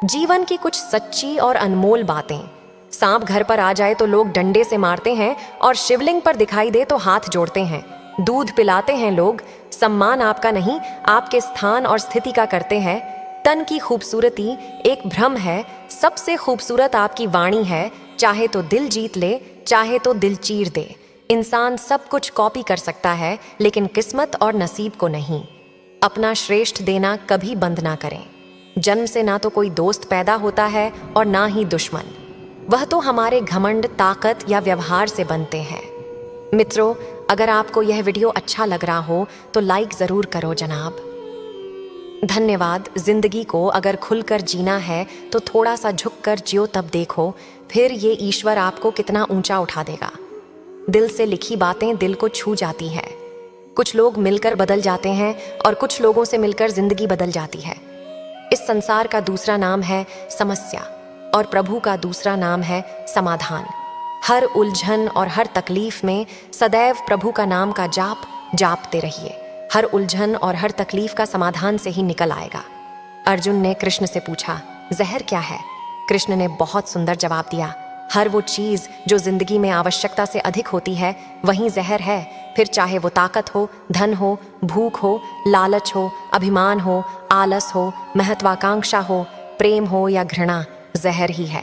जीवन की कुछ सच्ची और अनमोल बातें। सांप घर पर आ जाए तो लोग डंडे से मारते हैं और शिवलिंग पर दिखाई दे तो हाथ जोड़ते हैं। दूध पिलाते हैं लोग, सम्मान आपका नहीं आपके स्थान और स्थिति का करते हैं। तन की खूबसूरती एक भ्रम है, सबसे खूबसूरत आपकी वाणी है। चाहे तो दिल जीत ले, चाहे तो दिल चीर दे। इंसान सब कुछ कॉपी कर सकता है, लेकिन किस्मत और नसीब को नहीं। अपना श्रेष्ठ देना कभी बंद ना करें। जन्म से ना तो कोई दोस्त पैदा होता है और ना ही दुश्मन। वह तो हमारे घमंड, ताकत या व्यवहार से बनते हैं। मित्रों, अगर आपको यह वीडियो अच्छा लग रहा हो तो लाइक जरूर करो जनाब। धन्यवाद। जिंदगी को अगर खुलकर जीना है तो थोड़ा सा झुककर जियो, तब देखो फिर ये ईश्वर आपको कितना ऊंचा उठा देगा। दिल से लिखी बातें दिल को छू जाती है। कुछ लोग मिलकर बदल जाते हैं और कुछ लोगों से मिलकर जिंदगी बदल जाती है। इस संसार का दूसरा नाम है समस्या और प्रभु का दूसरा नाम है समाधान। हर उलझन और हर तकलीफ में सदैव प्रभु का नाम का जाप जापते रहिए। हर उलझन और हर तकलीफ का समाधान से ही निकल आएगा। अर्जुन ने कृष्ण से पूछा, जहर क्या है? कृष्ण ने बहुत सुंदर जवाब दिया, हर वो चीज जो जिंदगी में आवश्यकता से अधिक होती है वही जहर है। फिर चाहे वो ताकत हो, धन हो, भूख हो, लालच हो, अभिमान हो, आलस हो, महत्वाकांक्षा हो, प्रेम हो या घृणा, जहर ही है।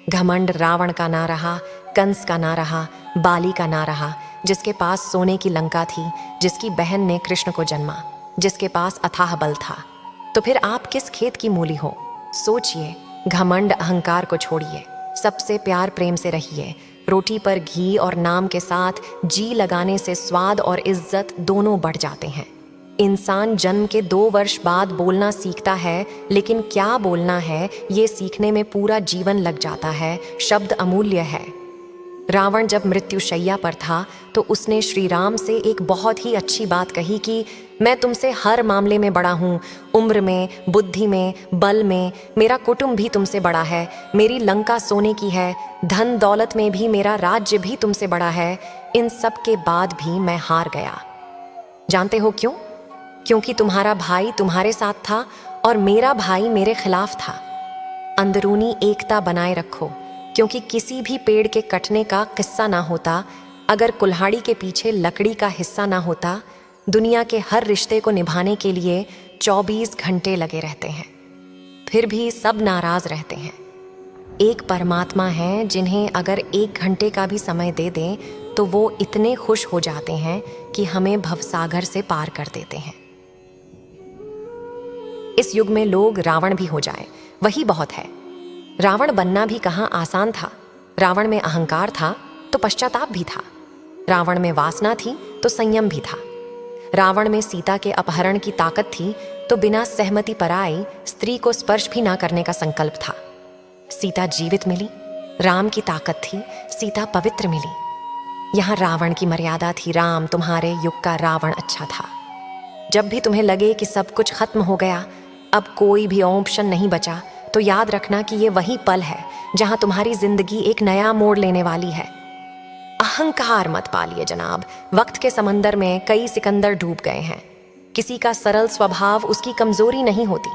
घमंड रावण का ना रहा, कंस का ना रहा, बाली का ना रहा, जिसके पास सोने की लंका थी, जिसकी बहन ने कृष्ण को जन्मा, जिसके पास अथाह बल था। तो फिर आप किस खेत की मूली हो? सोचिए। घमंड अहंकार को छोड़िए, सबसे प्यार प्रेम से रहिए। रोटी पर घी और नाम के साथ जी लगाने से स्वाद और इज्जत दोनों बढ़ जाते हैं। इंसान जन्म के 2 वर्ष बाद बोलना सीखता है, लेकिन क्या बोलना है ये सीखने में पूरा जीवन लग जाता है। शब्द अमूल्य है। रावण जब मृत्युशैया पर था तो उसने श्री राम से एक बहुत ही अच्छी बात कही कि मैं तुमसे हर मामले में बड़ा हूँ, उम्र में, बुद्धि में, बल में। मेरा कुटुंब भी तुमसे बड़ा है, मेरी लंका सोने की है, धन दौलत में भी मेरा राज्य भी तुमसे बड़ा है। इन सब के बाद भी मैं हार गया। जानते हो क्यों? क्योंकि तुम्हारा भाई तुम्हारे साथ था और मेरा भाई मेरे खिलाफ था। अंदरूनी एकता बनाए रखो, क्योंकि किसी भी पेड़ के कटने का किस्सा ना होता अगर कुल्हाड़ी के पीछे लकड़ी का हिस्सा ना होता। दुनिया के हर रिश्ते को निभाने के लिए 24 घंटे लगे रहते हैं, फिर भी सब नाराज रहते हैं। एक परमात्मा है जिन्हें अगर 1 घंटे का भी समय दे दें तो वो इतने खुश हो जाते हैं कि हमें भवसागर से पार कर देते हैं। इस युग में लोग रावण भी हो जाएं, वही बहुत है। रावण बनना भी कहाँ आसान था। रावण में अहंकार था तो पश्चाताप भी था। रावण में वासना थी तो संयम भी था। रावण में सीता के अपहरण की ताकत थी तो बिना सहमति पराई स्त्री को स्पर्श भी ना करने का संकल्प था। सीता जीवित मिली, राम की ताकत थी, सीता पवित्र मिली। यहाँ रावण की मर्यादा थी, राम तुम्हारे युग का रावण अच्छा था। जब भी तुम्हें लगे कि सब कुछ खत्म हो गया, अब कोई भी ऑप्शन नहीं बचा, तो याद रखना कि ये वही पल है जहां तुम्हारी जिंदगी एक नया मोड़ लेने वाली है। अहंकार मत पालिए जनाब। वक्त के समंदर में कई सिकंदर डूब गए हैं। किसी का सरल स्वभाव उसकी कमजोरी नहीं होती,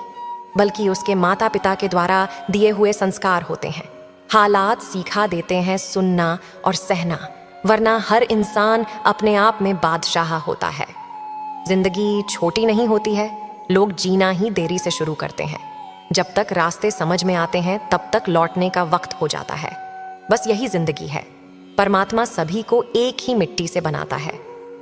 बल्कि उसके माता पिता के द्वारा दिए हुए संस्कार होते हैं। हालात सिखा देते हैं सुनना और सहना, वरना हर इंसान अपने आप में बादशाह होता है। जिंदगी छोटी नहीं होती है, लोग जीना ही देरी से शुरू करते हैं। जब तक रास्ते समझ में आते हैं तब तक लौटने का वक्त हो जाता है। बस यही जिंदगी है। परमात्मा सभी को एक ही मिट्टी से बनाता है।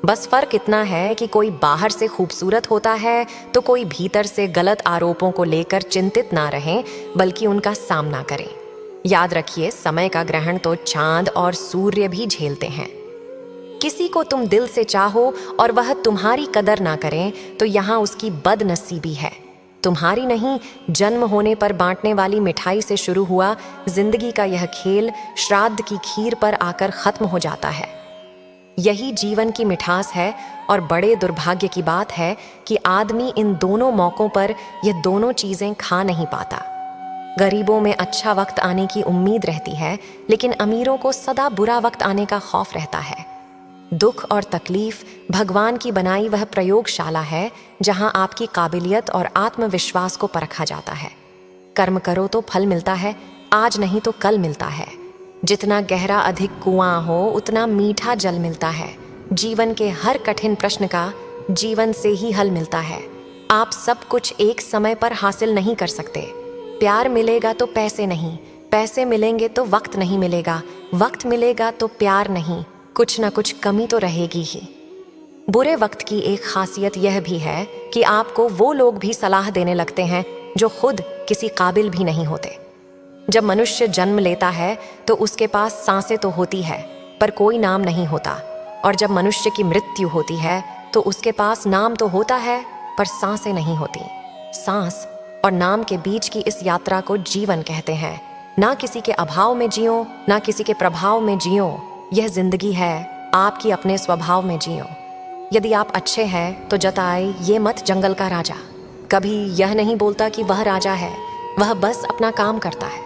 बस फर्क इतना है कि कोई बाहर से खूबसूरत होता है तो कोई भीतर से गलत आरोपों को लेकर चिंतित ना रहें, बल्कि उनका सामना करें। याद रखिए, समय का ग्रहण तो चांद और सूर्य भी झेलते हैं। किसी को तुम दिल से चाहो और वह तुम्हारी कदर ना करें तो यहाँ उसकी बदनसीबी है। तुम्हारी नहीं, जन्म होने पर बांटने वाली मिठाई से शुरू हुआ जिंदगी का यह खेल श्राद्ध की खीर पर आकर खत्म हो जाता है। यही जीवन की मिठास है और बड़े दुर्भाग्य की बात है कि आदमी इन दोनों मौकों पर यह दोनों चीजें खा नहीं पाता। गरीबों में अच्छा वक्त आने की उम्मीद रहती है, लेकिन अमीरों को सदा बुरा वक्त आने का खौफ रहता है। दुख और तकलीफ भगवान की बनाई वह प्रयोगशाला है जहां आपकी काबिलियत और आत्मविश्वास को परखा जाता है। कर्म करो तो फल मिलता है, आज नहीं तो कल मिलता है। जितना गहरा अधिक कुआं हो उतना मीठा जल मिलता है। जीवन के हर कठिन प्रश्न का जीवन से ही हल मिलता है। आप सब कुछ एक समय पर हासिल नहीं कर सकते। प्यार मिलेगा तो पैसे नहीं, पैसे मिलेंगे तो वक्त नहीं मिलेगा, वक्त मिलेगा तो प्यार नहीं, कुछ ना कुछ कमी तो रहेगी ही। बुरे वक्त की एक खासियत यह भी है कि आपको वो लोग भी सलाह देने लगते हैं जो खुद किसी काबिल भी नहीं होते। जब मनुष्य जन्म लेता है तो उसके पास सांसें तो होती है पर कोई नाम नहीं होता, और जब मनुष्य की मृत्यु होती है तो उसके पास नाम तो होता है पर सांसें नहीं होती। सांस और नाम के बीच की इस यात्रा को जीवन कहते हैं। ना किसी के अभाव में जियो, ना किसी के प्रभाव में जियो। यह जिंदगी है, आपकी अपने स्वभाव में जियो। यदि आप अच्छे हैं तो जताए ये मत जंगल का राजा कभी यह नहीं बोलता कि वह राजा है, वह बस अपना काम करता है।